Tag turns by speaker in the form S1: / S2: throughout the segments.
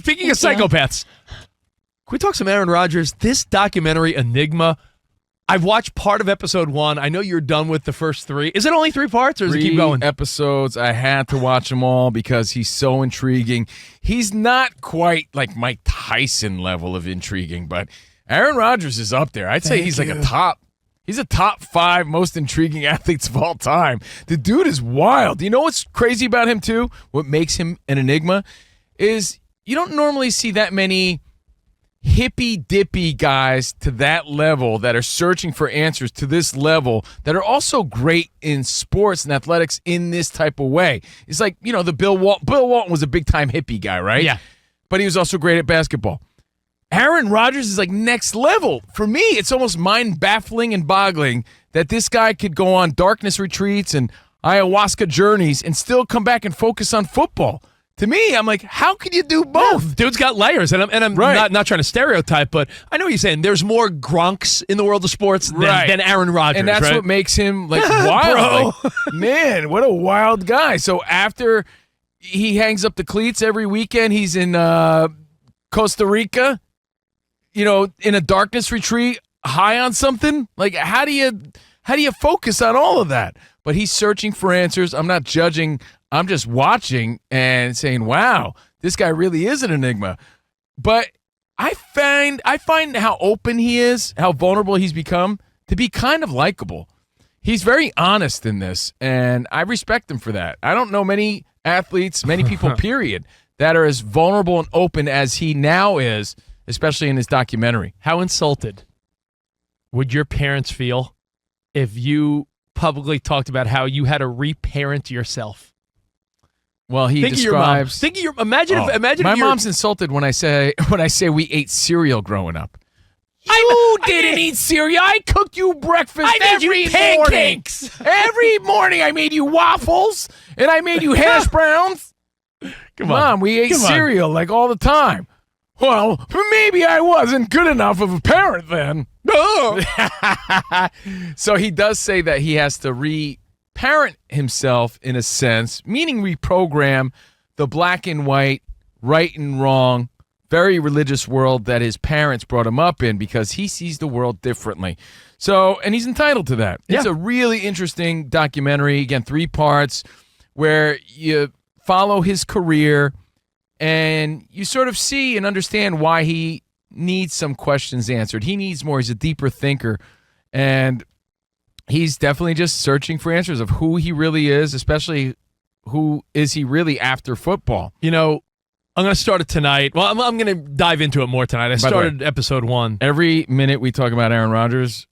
S1: Speaking of psychopaths, can we talk some Aaron Rodgers? This documentary, Enigma, I've watched part of episode 1. I know you're done with the first 3. Is it only 3 parts, or does it keep going?
S2: 3 episodes. I had to watch them all because he's so intriguing. He's not quite like Mike Tyson level of intriguing, but Aaron Rodgers is up there. I'd say he's like he's a top 5 most intriguing athletes of all time. The dude is wild. You know what's crazy about him too? What makes him an enigma is you don't normally see that many hippy-dippy guys to that level that are searching for answers to this level that are also great in sports and athletics in this type of way. It's like, the Bill Walton was a big-time hippie guy, right?
S1: Yeah.
S2: But he was also great at basketball. Aaron Rodgers is like next level. For me, it's almost mind-baffling and boggling that this guy could go on darkness retreats and ayahuasca journeys and still come back and focus on football. To me, I'm like, how can you do both?
S1: Yeah, dude's got layers, and I'm
S2: right.
S1: not trying to stereotype, but I know what you're saying. There's more Gronks in the world of sports than Aaron Rodgers,
S2: and that's
S1: right?
S2: what makes him like wild.
S1: Bro.
S2: Like, man, what a wild guy. So after he hangs up the cleats every weekend, he's in Costa Rica, in a darkness retreat, high on something. Like, how do you focus on all of that? But he's searching for answers. I'm not judging. I'm just watching and saying, wow, this guy really is an enigma. But I find how open he is, how vulnerable he's become, to be kind of likable. He's very honest in this, and I respect him for that. I don't know many athletes, many people, period, that are as vulnerable and open as he now is, especially in his documentary.
S1: How insulted would your parents feel if you publicly talked about how you had to reparent yourself?
S2: Well, he describes.
S1: Imagine if
S2: my mom's insulted when I say we ate cereal growing up. You didn't eat cereal. I cooked you breakfast every morning. Every morning I made you waffles and I made you hash browns.
S1: Come on,
S2: Mom, we ate cereal like all the time. Well, maybe I wasn't good enough of a parent then. No. So he does say that he has to reparent himself in a sense, meaning reprogram the black and white, right and wrong, very religious world that his parents brought him up in because he sees the world differently. So, and he's entitled to that. Yeah. It's a really interesting documentary. Again, 3 parts where you follow his career and you sort of see and understand why he needs some questions answered. He needs more. He's a deeper thinker. And he's definitely just searching for answers of who he really is, especially who is he really after football.
S1: I'm going to start it tonight. Well, I'm going to dive into it more tonight. I started episode 1.
S2: Every minute we talk about Aaron Rodgers,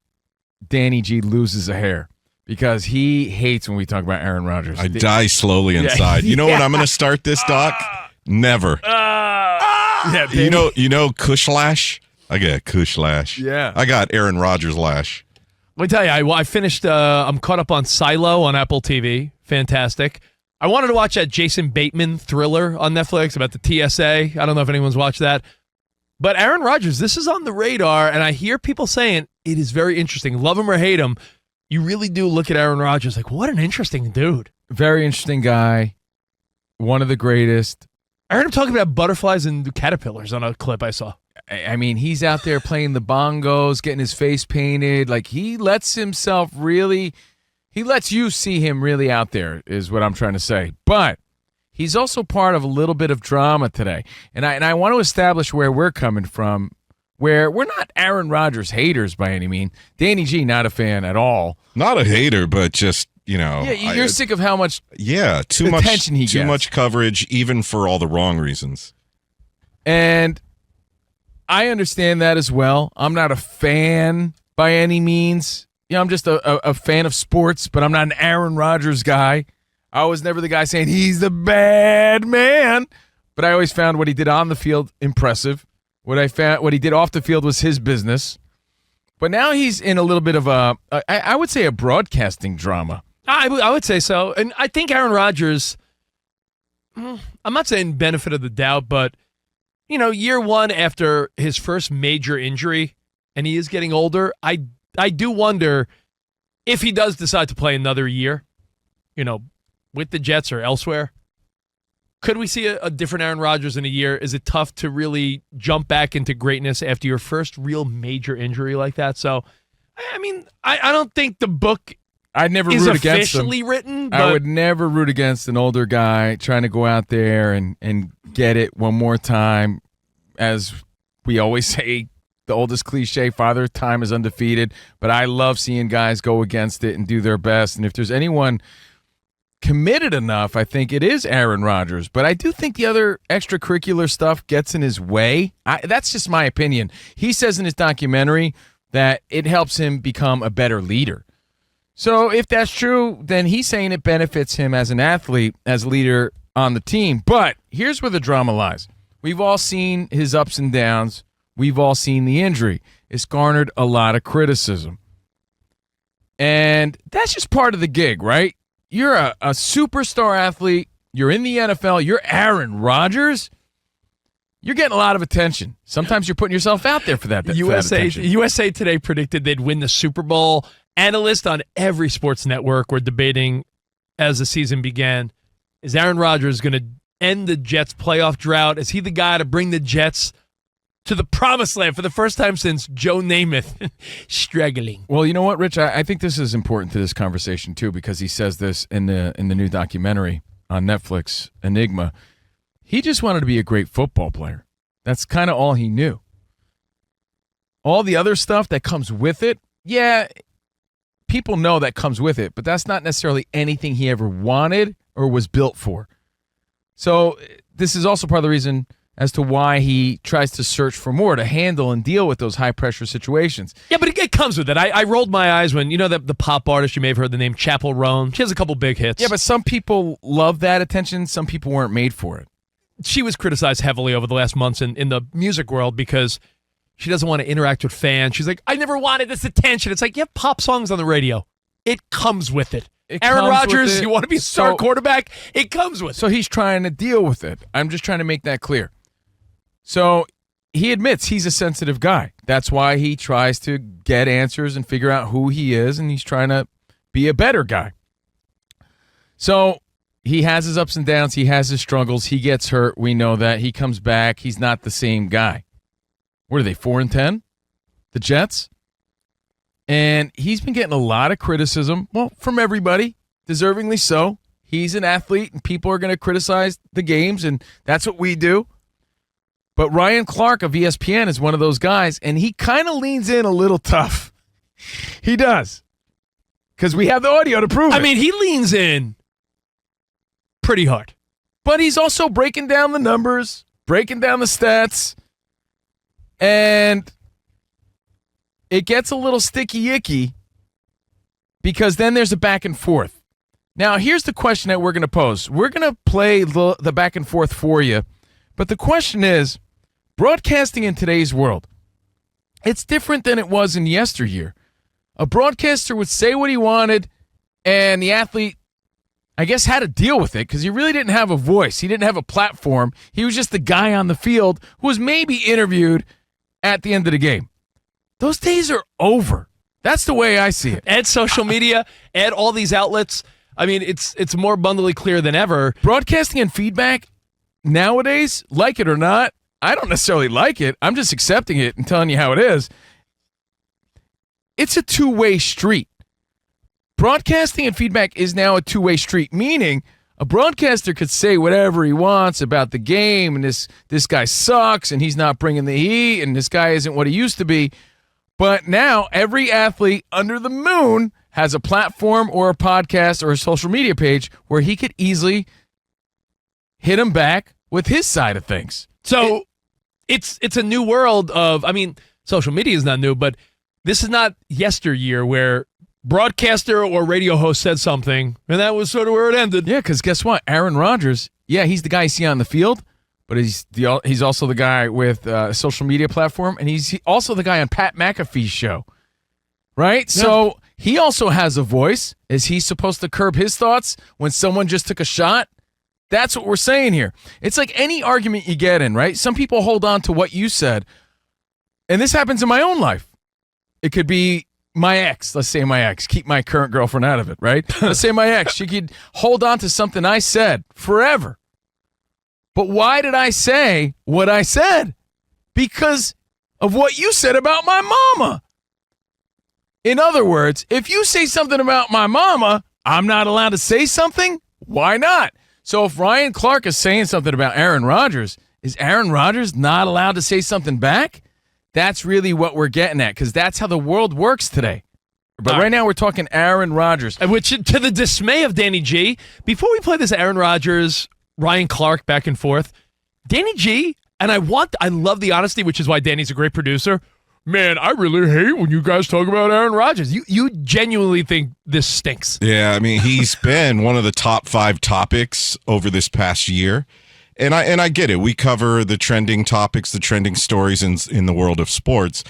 S2: Danny G loses a hair because he hates when we talk about Aaron Rodgers.
S3: I die slowly inside. You know when I'm going to start this, Doc? Never.
S1: Yeah,
S3: you know Kush Lash? I got Kush Lash.
S2: Yeah.
S3: I got Aaron Rodgers Lash.
S1: Let me tell you, I finished, I'm caught up on Silo on Apple TV. Fantastic. I wanted to watch that Jason Bateman thriller on Netflix about the TSA. I don't know if anyone's watched that. But Aaron Rodgers, this is on the radar, and I hear people saying it is very interesting. Love him or hate him, you really do look at Aaron Rodgers like, what an interesting dude.
S2: Very interesting guy. One of the greatest.
S1: I heard him talking about butterflies and caterpillars on a clip I saw.
S2: I mean, he's out there playing the bongos, getting his face painted. Like, he lets you see him really out there, is what I'm trying to say. But he's also part of a little bit of drama today. And I want to establish where we're coming from, where we're not Aaron Rodgers haters by any means. Danny G, not a fan at all.
S3: Not a hater, but just, Yeah,
S2: you're sick of how much
S3: too much attention he gets. Too much coverage, even for all the wrong reasons.
S2: And I understand that as well. I'm not a fan by any means. I'm just a fan of sports, but I'm not an Aaron Rodgers guy. I was never the guy saying he's the bad man, but I always found what he did on the field impressive. What he did off the field was his business. But now he's in a little bit of I would say a broadcasting drama.
S1: I would say so. And I think Aaron Rodgers, I'm not saying benefit of the doubt, but year 1 after his first major injury, and he is getting older, I do wonder if he does decide to play another year, with the Jets or elsewhere. Could we see a different Aaron Rodgers in a year? Is it tough to really jump back into greatness after your first real major injury like that? So, I mean, I don't think the book
S2: I'd never
S1: is
S2: root against him.
S1: officially written. But
S2: I would never root against an older guy trying to go out there and get it one more time. As we always say, the oldest cliche, Father Time is undefeated. But I love seeing guys go against it and do their best. And if there's anyone committed enough, I think it is Aaron Rodgers. But I do think the other extracurricular stuff gets in his way. That's just my opinion. He says in his documentary that it helps him become a better leader. So if that's true, then he's saying it benefits him as an athlete, as a leader on the team. But here's where the drama lies. We've all seen his ups and downs. We've all seen the injury. It's garnered a lot of criticism. And that's just part of the gig, right? You're a superstar athlete. You're in the NFL. You're Aaron Rodgers. You're getting a lot of attention. Sometimes you're putting yourself out there for that.
S1: USA Today predicted they'd win the Super Bowl. Analysts on every sports network were debating as the season began, is Aaron Rodgers going to end the Jets' playoff drought? Is he the guy to bring the Jets to the promised land for the first time since Joe Namath struggling?
S2: Well, you know what, Rich? I think this is important to this conversation, too, because he says this in the new documentary on Netflix, Enigma. He just wanted to be a great football player. That's kind of all he knew. All the other stuff that comes with it, yeah, people know that comes with it, but that's not necessarily anything he ever wanted or was built for. So this is also part of the reason as to why he tries to search for more to handle and deal with those high-pressure situations.
S1: Yeah, but it comes with it. I rolled my eyes when, you know, the pop artist, you may have heard the name Chappell Roan. She has a couple big hits.
S2: Yeah, but some people love that attention. Some people weren't made for it.
S1: She was criticized heavily over the last months in the music world because she doesn't want to interact with fans. She's like, I never wanted this attention. It's like, you have pop songs on the radio. It comes with it. Aaron Rodgers, you want to be a star quarterback? It comes with it.
S2: So he's trying to deal with it. I'm just trying to make that clear. So he admits he's a sensitive guy. That's why he tries to get answers and figure out who he is, and he's trying to be a better guy. So he has his ups and downs. He has his struggles. He gets hurt. We know that. He comes back. He's not the same guy. What are they, 4-10? The Jets? And he's been getting a lot of criticism, well, from everybody, deservingly so. He's an athlete, and people are going to criticize the games, and that's what we do. But Ryan Clark of ESPN is one of those guys, and he kind of leans in a little tough. He does. Because we have the audio to prove it.
S1: I mean, he leans in pretty hard.
S2: But he's also breaking down the numbers, breaking down the stats, and it gets a little sticky-icky because then there's a back and forth. Now, here's the question that we're going to pose. We're going to play the back and forth for you, but the question is, broadcasting in today's world, it's different than it was in yesteryear. A broadcaster would say what he wanted, and the athlete, I guess, had to deal with it because he really didn't have a voice. He didn't have a platform. He was just the guy on the field who was maybe interviewed at the end of the game. Those days are over. That's the way I see it.
S1: Add social media, add all these outlets. I mean, it's more abundantly clear than ever.
S2: Broadcasting and feedback nowadays, like it or not, I don't necessarily like it. I'm just accepting it and telling you how it is. It's a two-way street. Broadcasting and feedback is now a two-way street, meaning a broadcaster could say whatever he wants about the game, and this guy sucks, and he's not bringing the heat, and this guy isn't what he used to be. But now every athlete under the moon has a platform or a podcast or a social media page where he could easily hit him back with his side of things.
S1: So it's a new world of, I mean, social media is not new, but this is not yesteryear where broadcaster or radio host said something, and that was sort of where it ended.
S2: Yeah, because guess what? Aaron Rodgers, yeah, he's the guy you see on the field, but he's also the guy with a social media platform, and he's also the guy on Pat McAfee's show, right? Yeah. So he also has a voice. Is he supposed to curb his thoughts when someone just took a shot? That's what we're saying here. It's like any argument you get in, right? Some people hold on to what you said, and this happens in my own life. It could be my ex. Let's say my ex. Keep my current girlfriend out of it, right? Let's say my ex. She could hold on to something I said forever. But why did I say what I said? Because of what you said about my mama. In other words, if you say something about my mama, I'm not allowed to say something? Why not? So if Ryan Clark is saying something about Aaron Rodgers, is Aaron Rodgers not allowed to say something back? That's really what we're getting at, because that's how the world works today. But right now we're talking Aaron Rodgers.
S1: Which, to the dismay of Danny G, before we play this Aaron Rodgers, Ryan Clark back and forth, Danny G, and I love the honesty, which is why Danny's a great producer. Man, I really hate when you guys talk about Aaron Rodgers. You genuinely think this stinks.
S3: Yeah, I mean, he's been one of the top 5 topics over this past year. And I get it. We cover the trending topics, the trending stories in the world of sports.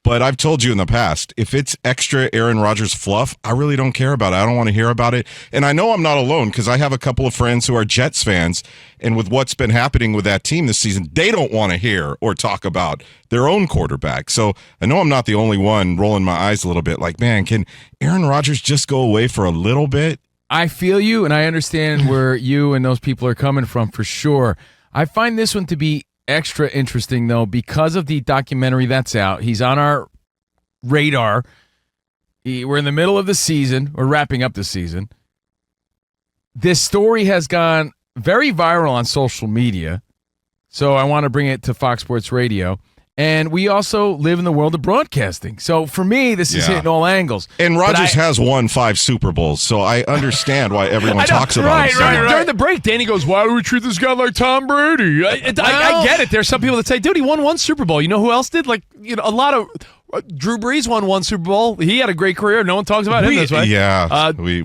S3: But I've told you in the past, if it's extra Aaron Rodgers fluff, I really don't care about it. I don't want to hear about it. And I know I'm not alone, because I have a couple of friends who are Jets fans. And with what's been happening with that team this season, they don't want to hear or talk about their own quarterback. So I know I'm not the only one rolling my eyes a little bit like, man, can Aaron Rodgers just go away for a little bit?
S2: I feel you, and I understand where you and those people are coming from for sure. I find this one to be extra interesting, though, because of the documentary that's out. He's on our radar. We're in the middle of the season. We're wrapping up the season. This story has gone very viral on social media, so I want to bring it to Fox Sports Radio. And we also live in the world of broadcasting. So for me, this is hitting all angles.
S3: And Rodgers has won 5 Super Bowls, so I understand why everyone talks about him.
S1: Right. During the break, Danny goes, why do we treat this guy like Tom Brady? I get it. There's some people that say, dude, he won 1 Super Bowl. You know who else did? A lot of Drew Brees won 1 Super Bowl. He had a great career. No one talks about him this way.
S3: Yeah. We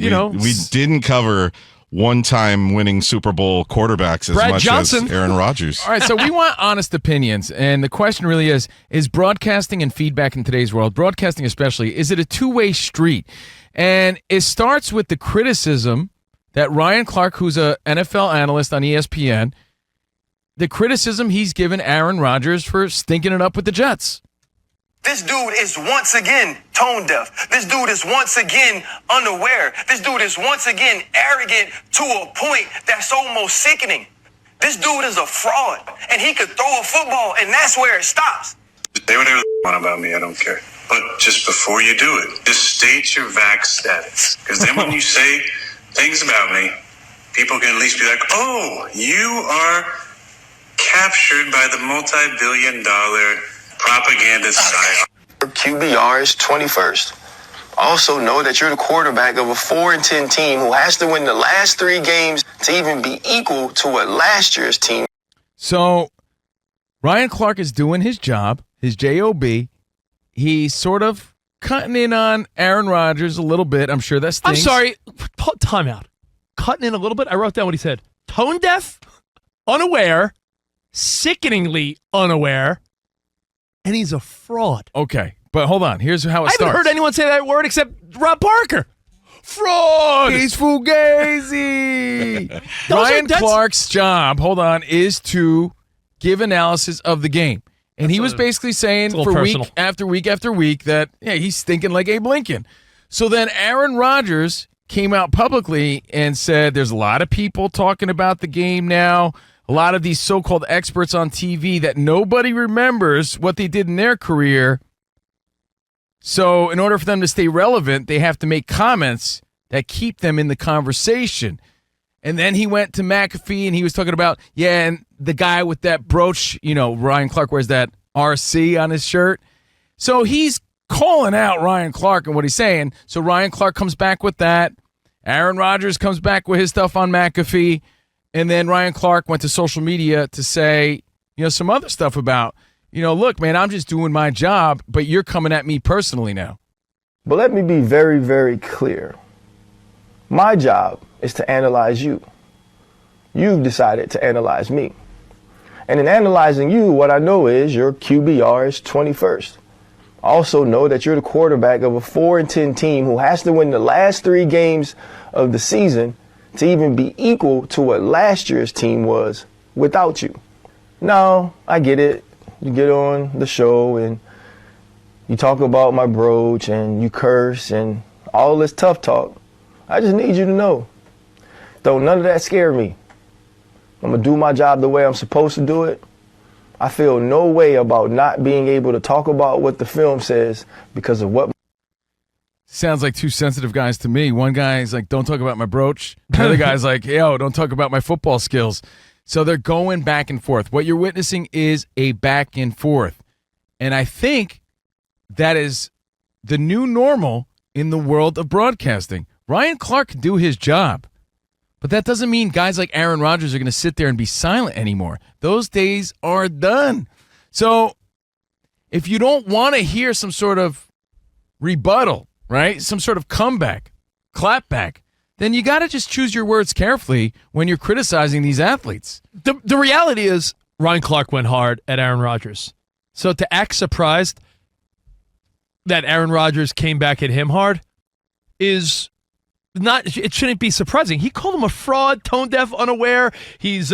S3: didn't cover one-time winning Super Bowl quarterbacks as
S1: Brad
S3: much
S1: Johnson.
S3: as Aaron Rodgers.
S2: All right, so we want honest opinions, and the question really is broadcasting and feedback in today's world, broadcasting especially, is it a two-way street? And it starts with the criticism that Ryan Clark, who's an NFL analyst on ESPN, the criticism he's given Aaron Rodgers for stinking it up with the Jets.
S4: This dude is once again tone deaf. This dude is once again unaware. This dude is once again arrogant to a point that's almost sickening. This dude is a fraud, and he could throw a football, and that's where it stops.
S5: Say whatever you want about me, I don't care. But just before you do it, just state your vax status. Because then when you say things about me, people can at least be like, oh, you are captured by the multi-billion-dollar propaganda side.
S4: Your QBR is 21st. Also know that you're the quarterback of a 4-10 team who has to win the last 3 games to even be equal to what last year's team.
S2: So Ryan Clark is doing his job, his job. He's sort of cutting in on Aaron Rodgers a little bit. I'm sure that stings.
S1: I'm sorry. Time out. Cutting in a little bit? I wrote down what he said. Tone deaf, unaware, sickeningly unaware, and he's a fraud.
S2: Okay, but hold on. Here's how it starts.
S1: I haven't heard anyone say that word except Rob Parker. Fraud.
S2: He's fugazi. Ryan Clark's job, hold on, is to give analysis of the game. And he was basically saying for week after week after week that, he's stinking like Abe Lincoln. So then Aaron Rodgers came out publicly and said there's a lot of people talking about the game now. A lot of these so-called experts on TV that nobody remembers what they did in their career. So in order for them to stay relevant, they have to make comments that keep them in the conversation. And then he went to McAfee and he was talking about, and the guy with that brooch, Ryan Clark wears that RC on his shirt. So he's calling out Ryan Clark and what he's saying. So Ryan Clark comes back with that. Aaron Rodgers comes back with his stuff on McAfee. And then Ryan Clark went to social media to say, some other stuff about, look, man, I'm just doing my job, but you're coming at me personally now.
S6: But let me be very, very clear. My job is to analyze you. You've decided to analyze me. And in analyzing you, what I know is your QBR is 21st. I also know that you're the quarterback of a 4-10 team who has to win the last 3 games of the season to even be equal to what last year's team was without you. Now, I get it. You get on the show and you talk about my brooch and you curse and all this tough talk. I just need you to know, don't none of that scare me. I'm going to do my job the way I'm supposed to do it. I feel no way about not being able to talk about what the film says because of what.
S2: Sounds like two sensitive guys to me. One guy's like, don't talk about my brooch. The other guy's like, yo, don't talk about my football skills. So they're going back and forth. What you're witnessing is a back and forth. And I think that is the new normal in the world of broadcasting. Ryan Clark can do his job. But that doesn't mean guys like Aaron Rodgers are going to sit there and be silent anymore. Those days are done. So if you don't want to hear some sort of rebuttal, right, some sort of comeback, clapback, then you got to just choose your words carefully when you're criticizing these athletes.
S1: The reality is Ryan Clark went hard at Aaron Rodgers. So to act surprised that Aaron Rodgers came back at him hard is not, it shouldn't be surprising. He called him a fraud, tone deaf, unaware. He's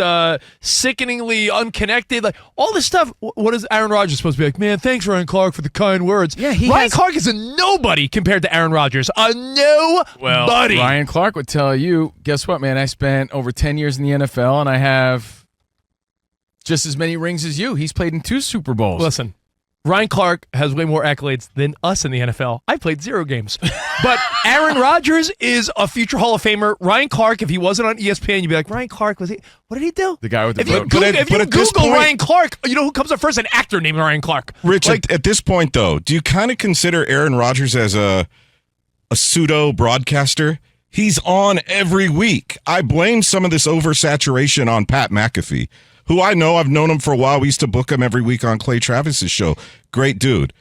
S1: sickeningly unconnected. Like all this stuff. What is Aaron Rodgers supposed to be like? Man, thanks Ryan Clark for the kind words.
S2: Yeah,
S1: Ryan Clark is a nobody compared to Aaron Rodgers. A nobody.
S2: Well, Ryan Clark would tell you, guess what, man? I spent over 10 years in the NFL, and I have just as many rings as you. He's played in 2 Super Bowls.
S1: Listen, Ryan Clark has way more accolades than us in the NFL. I played 0 games. But Aaron Rodgers is a future Hall of Famer. Ryan Clark, if he wasn't on ESPN, you'd be like, Ryan Clark, what did he do?
S2: The guy with the
S1: If you
S2: boat.
S1: Google Ryan Clark, you know who comes up first? An actor named Ryan Clark.
S3: Rich, at this point, though, do you kind of consider Aaron Rodgers as a pseudo broadcaster? He's on every week. I blame some of this oversaturation on Pat McAfee, who I know. I've known him for a while. We used to book him every week on Clay Travis's show. Great dude.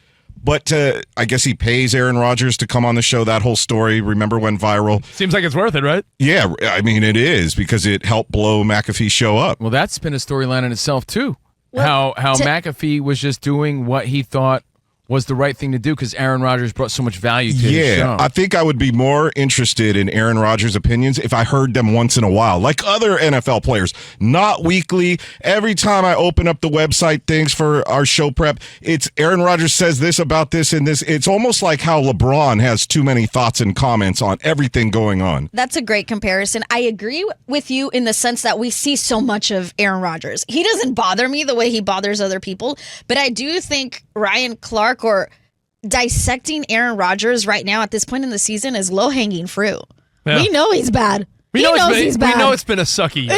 S3: But I guess he pays Aaron Rodgers to come on the show. That whole story, remember, went viral.
S1: Seems like it's worth it, right?
S3: Yeah, I mean, it is because it helped blow McAfee's show up.
S2: Well, that's been a storyline in itself, too. How McAfee was just doing what he thought was the right thing to do because Aaron Rodgers brought so much value to his show.
S3: I think I would be more interested in Aaron Rodgers' opinions if I heard them once in a while, like other NFL players, not weekly. Every time I open up the website things for our show prep, it's Aaron Rodgers says this about this and this. It's almost like how LeBron has too many thoughts and comments on everything going on.
S7: That's a great comparison. I agree with you in the sense that we see so much of Aaron Rodgers. He doesn't bother me the way he bothers other people, but I do think Ryan Clark or dissecting Aaron Rodgers right now at this point in the season is low-hanging fruit. Yeah. We know he's bad. He knows he's bad.
S1: We know it's been a sucky year.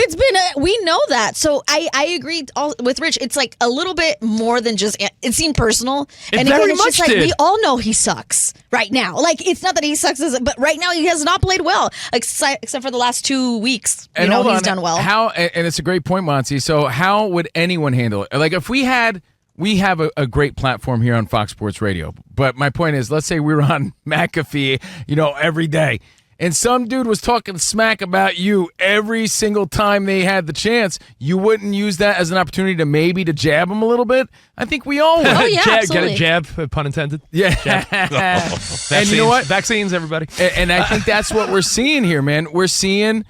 S7: We know that. So I agree with Rich. It's like a little bit more than just, it seemed personal.
S1: And very
S7: it's
S1: much
S7: just like,
S1: did.
S7: we all know he sucks right now. Like, it's not that he sucks, but right now he has not played well, except for the last 2 weeks.
S2: And
S7: he's done well.
S2: And it's a great point, Monty. So how would anyone handle it? Like, if we have a great platform here on Fox Sports Radio. But my point is, let's say we were on McAfee, every day. And some dude was talking smack about you every single time they had the chance. You wouldn't use that as an opportunity to jab him a little bit? I think we all would.
S7: Oh, yeah,
S1: Get
S7: absolutely.
S1: a jab, pun intended.
S2: Yeah. And you know what?
S1: Vaccines, everybody.
S2: And I think that's what we're seeing here, man. We're seeing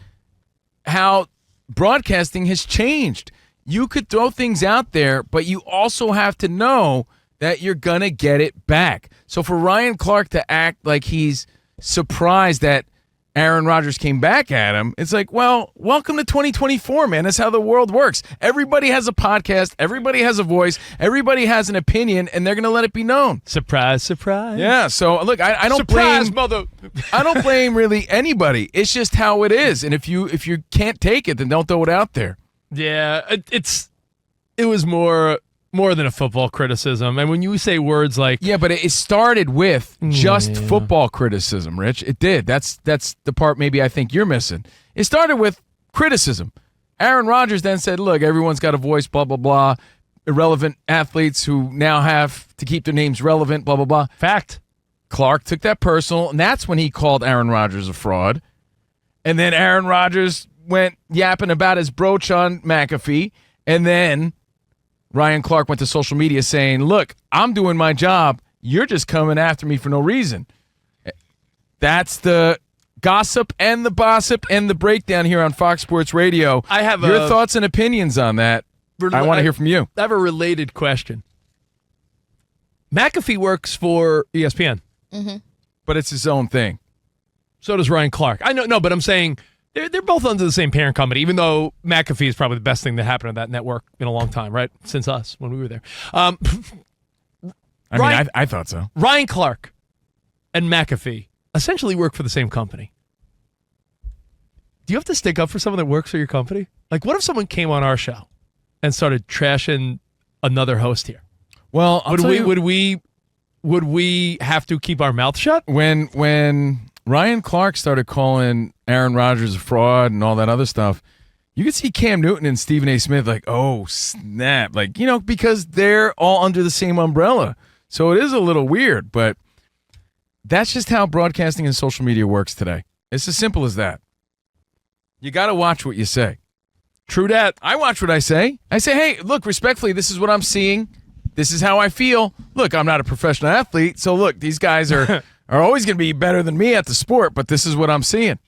S2: how broadcasting has changed. You could throw things out there, but you also have to know that you're going to get it back. So for Ryan Clark to act like he's surprised that Aaron Rodgers came back at him, it's like, well, welcome to 2024, man. That's how the world works. Everybody has a podcast. Everybody has a voice. Everybody has an opinion, and they're going to let it be known.
S1: Surprise, surprise.
S2: Yeah, so look, I don't
S1: surprise,
S2: blame
S1: mother.
S2: I don't blame really anybody. It's just how it is. And if you can't take it, then don't throw it out there.
S1: Yeah, it was more than a football criticism. And when you say words like...
S2: Yeah, but it started with just football criticism, Rich. It did. That's the part maybe I think you're missing. It started with criticism. Aaron Rodgers then said, look, everyone's got a voice, blah, blah, blah. Irrelevant athletes who now have to keep their names relevant, blah, blah, blah.
S1: Fact.
S2: Clark took that personal, and that's when he called Aaron Rodgers a fraud. And then Aaron Rodgers went yapping about his brooch on McAfee, and then Ryan Clark went to social media saying, look, I'm doing my job. You're just coming after me for no reason. That's the gossip and the bossip and the breakdown here on Fox Sports Radio.
S1: I have
S2: your thoughts and opinions on that. I want to hear from you.
S1: I have a related question. McAfee works for ESPN.
S7: Mm-hmm.
S2: But it's his own thing.
S1: So does Ryan Clark. I know, no, but I'm saying They're both under the same parent company, even though McAfee is probably the best thing that happened to that network in a long time, right? Since us, when we were there.
S2: I thought so.
S1: Ryan Clark and McAfee essentially work for the same company. Do you have to stick up for someone that works for your company? Like, what if someone came on our show and started trashing another host here?
S2: Well,
S1: would we have to keep our mouth shut?
S2: When Ryan Clark started calling Aaron Rodgers a fraud and all that other stuff, you could see Cam Newton and Stephen A. Smith like, oh, snap. Like, because they're all under the same umbrella. So it is a little weird, but that's just how broadcasting and social media works today. It's as simple as that. You got to watch what you say.
S1: True that.
S2: I watch what I say. I say, hey, look, respectfully, this is what I'm seeing. This is how I feel. Look, I'm not a professional athlete, so look, these guys are always going to be better than me at the sport, but this is what I'm seeing.